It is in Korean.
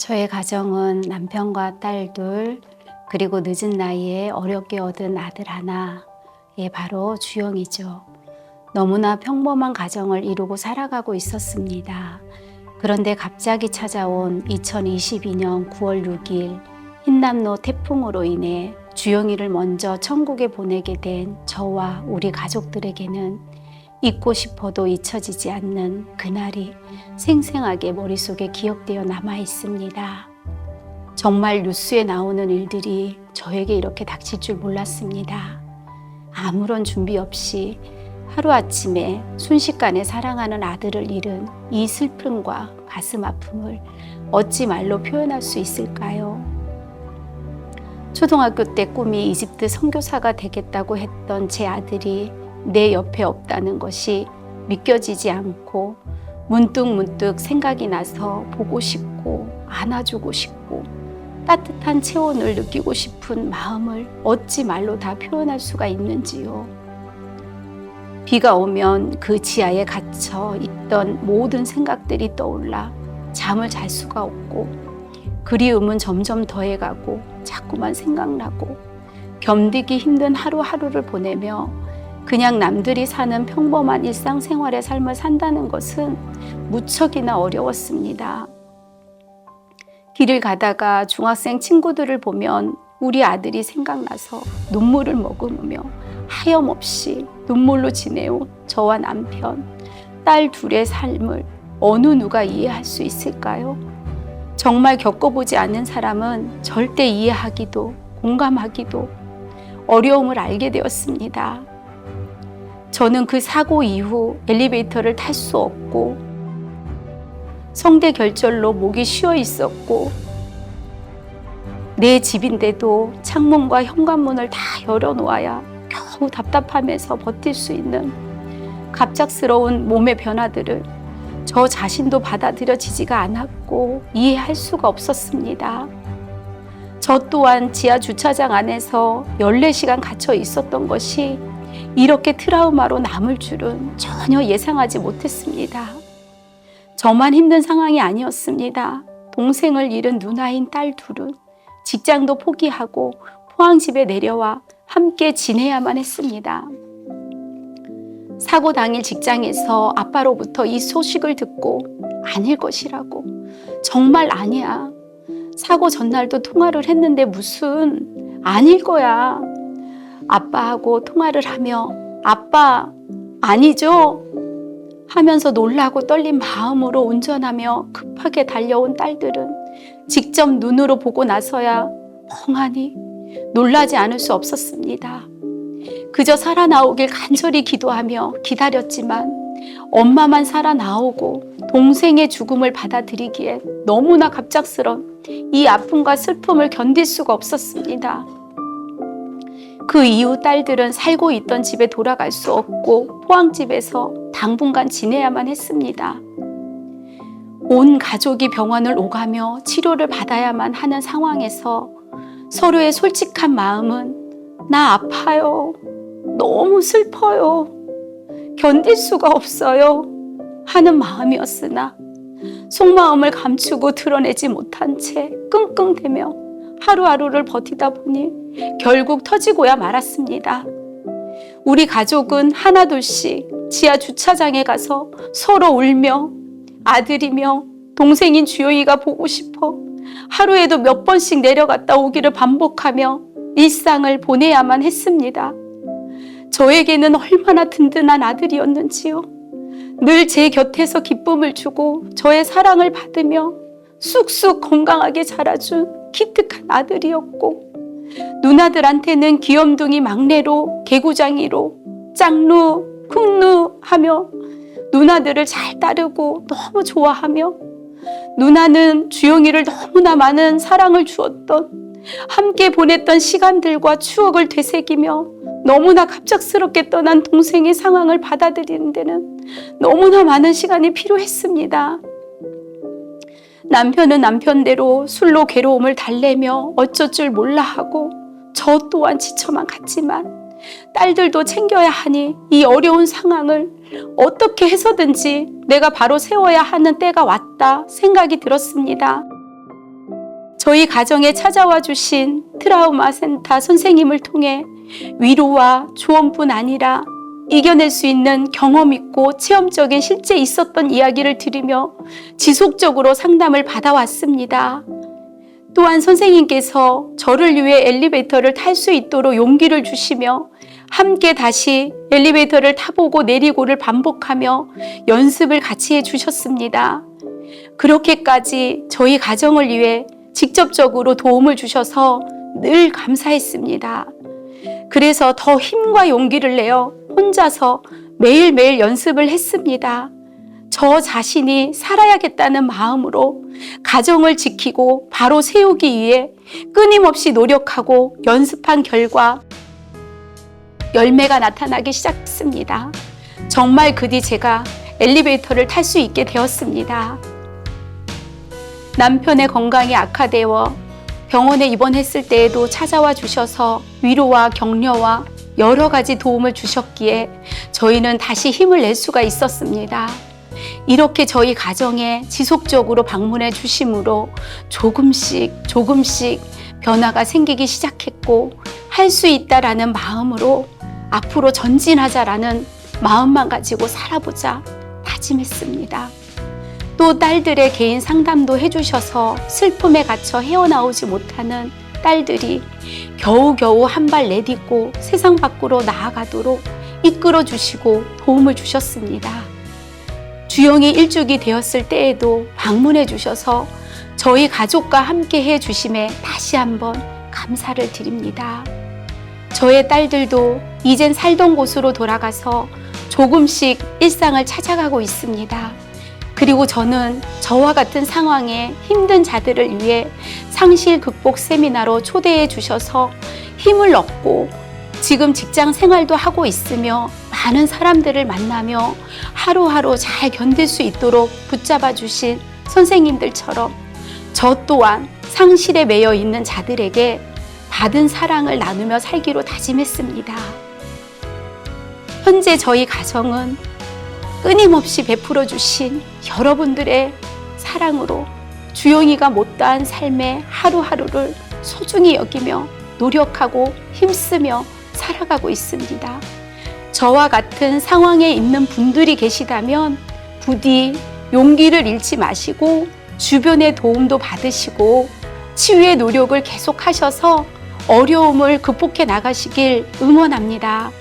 저의 가정은 남편과 딸 둘, 그리고 늦은 나이에 어렵게 얻은 아들 하나에 바로 주영이죠. 너무나 평범한 가정을 이루고 살아가고 있었습니다. 그런데 갑자기 찾아온 2022년 9월 6일 흰남노 태풍으로 인해 주영이를 먼저 천국에 보내게 된 저와 우리 가족들에게는 잊고 싶어도 잊혀지지 않는 그날이 생생하게 머릿속에 기억되어 남아 있습니다. 정말 뉴스에 나오는 일들이 저에게 이렇게 닥칠 줄 몰랐습니다. 아무런 준비 없이 하루아침에 순식간에 사랑하는 아들을 잃은 이 슬픔과 가슴 아픔을 어찌 말로 표현할 수 있을까요? 초등학교 때 꿈이 이집트 선교사가 되겠다고 했던 제 아들이 내 옆에 없다는 것이 믿겨지지 않고 문득 생각이 나서 보고 싶고 안아주고 싶고 따뜻한 체온을 느끼고 싶은 마음을 어찌 말로 다 표현할 수가 있는지요. 비가 오면 그 지하에 갇혀 있던 모든 생각들이 떠올라 잠을 잘 수가 없고 그리움은 점점 더해가고 자꾸만 생각나고 견디기 힘든 하루하루를 보내며 그냥 남들이 사는 평범한 일상생활의 삶을 산다는 것은 무척이나 어려웠습니다. 길을 가다가 중학생 친구들을 보면 우리 아들이 생각나서 눈물을 머금으며 하염없이 눈물로 지내온 저와 남편, 딸 둘의 삶을 어느 누가 이해할 수 있을까요? 정말 겪어보지 않는 사람은 절대 이해하기도 공감하기도 어려움을 알게 되었습니다. 저는 그 사고 이후 엘리베이터를 탈 수 없고 성대 결절로 목이 쉬어 있었고 내 집인데도 창문과 현관문을 다 열어놓아야 겨우 답답하면서 버틸 수 있는 갑작스러운 몸의 변화들을 저 자신도 받아들여지지가 않았고 이해할 수가 없었습니다. 저 또한 지하 주차장 안에서 14시간 갇혀 있었던 것이 이렇게 트라우마로 남을 줄은 전혀 예상하지 못했습니다. 저만 힘든 상황이 아니었습니다. 동생을 잃은 누나인 딸 둘은 직장도 포기하고 포항집에 내려와 함께 지내야만 했습니다. 사고 당일 직장에서 아빠로부터 이 소식을 듣고 아닐 것이라고, 정말 아니야. 사고 전날도 통화를 했는데 무슨 아닐 거야. 아빠하고 통화를 하며 아빠 아니죠? 하면서 놀라고 떨린 마음으로 운전하며 급하게 달려온 딸들은 직접 눈으로 보고 나서야 멍하니 놀라지 않을 수 없었습니다. 그저 살아나오길 간절히 기도하며 기다렸지만 엄마만 살아나오고 동생의 죽음을 받아들이기에 너무나 갑작스런 이 아픔과 슬픔을 견딜 수가 없었습니다. 그 이후 딸들은 살고 있던 집에 돌아갈 수 없고 포항집에서 당분간 지내야만 했습니다. 온 가족이 병원을 오가며 치료를 받아야만 하는 상황에서 서로의 솔직한 마음은 나 아파요. 너무 슬퍼요. 견딜 수가 없어요. 하는 마음이었으나 속마음을 감추고 드러내지 못한 채 끙끙대며 하루하루를 버티다 보니 결국 터지고야 말았습니다. 우리 가족은 하나둘씩 지하 주차장에 가서 서로 울며 아들이며 동생인 주영이가 보고 싶어 하루에도 몇 번씩 내려갔다 오기를 반복하며 일상을 보내야만 했습니다. 저에게는 얼마나 든든한 아들이었는지요. 늘 제 곁에서 기쁨을 주고 저의 사랑을 받으며 쑥쑥 건강하게 자라준 기특한 아들이었고 누나들한테는 귀염둥이 막내로 개구장이로 짱누 쿵누 하며 누나들을 잘 따르고 너무 좋아하며 누나는 주영이를 너무나 많은 사랑을 주었던 함께 보냈던 시간들과 추억을 되새기며 너무나 갑작스럽게 떠난 동생의 상황을 받아들이는 데는 너무나 많은 시간이 필요했습니다. 남편은 남편대로 술로 괴로움을 달래며 어쩔 줄 몰라 하고 저 또한 지쳐만 갔지만 딸들도 챙겨야 하니 이 어려운 상황을 어떻게 해서든지 내가 바로 세워야 하는 때가 왔다 생각이 들었습니다. 저희 가정에 찾아와 주신 트라우마 센터 선생님을 통해 위로와 조언뿐 아니라 이겨낼 수 있는 경험 있고 체험적인 실제 있었던 이야기를 들으며 지속적으로 상담을 받아왔습니다. 또한 선생님께서 저를 위해 엘리베이터를 탈 수 있도록 용기를 주시며 함께 다시 엘리베이터를 타보고 내리고를 반복하며 연습을 같이 해주셨습니다. 그렇게까지 저희 가정을 위해 직접적으로 도움을 주셔서 늘 감사했습니다. 그래서 더 힘과 용기를 내어 혼자서 매일매일 연습을 했습니다. 저 자신이 살아야겠다는 마음으로 가정을 지키고 바로 세우기 위해 끊임없이 노력하고 연습한 결과 열매가 나타나기 시작했습니다. 정말 그 뒤 제가 엘리베이터를 탈 수 있게 되었습니다. 남편의 건강이 악화되어 병원에 입원했을 때에도 찾아와 주셔서 위로와 격려와 여러 가지 도움을 주셨기에 저희는 다시 힘을 낼 수가 있었습니다. 이렇게 저희 가정에 지속적으로 방문해 주심으로 조금씩 변화가 생기기 시작했고 할 수 있다라는 마음으로 앞으로 전진하자라는 마음만 가지고 살아보자 다짐했습니다. 또 딸들의 개인 상담도 해주셔서 슬픔에 갇혀 헤어나오지 못하는 딸들이 겨우겨우 한 발 내딛고 세상 밖으로 나아가도록 이끌어 주시고 도움을 주셨습니다. 주영이 일주기 되었을 때에도 방문해 주셔서 저희 가족과 함께 해 주심에 다시 한번 감사를 드립니다. 저의 딸들도 이젠 살던 곳으로 돌아가서 조금씩 일상을 찾아가고 있습니다. 그리고 저는 저와 같은 상황에 힘든 자들을 위해 상실 극복 세미나로 초대해 주셔서 힘을 얻고 지금 직장 생활도 하고 있으며 많은 사람들을 만나며 하루하루 잘 견딜 수 있도록 붙잡아 주신 선생님들처럼 저 또한 상실에 매여 있는 자들에게 받은 사랑을 나누며 살기로 다짐했습니다. 현재 저희 가정은 끊임없이 베풀어 주신 여러분들의 사랑으로 주영이가 못다한 삶의 하루하루를 소중히 여기며 노력하고 힘쓰며 살아가고 있습니다. 저와 같은 상황에 있는 분들이 계시다면 부디 용기를 잃지 마시고 주변의 도움도 받으시고 치유의 노력을 계속하셔서 어려움을 극복해 나가시길 응원합니다.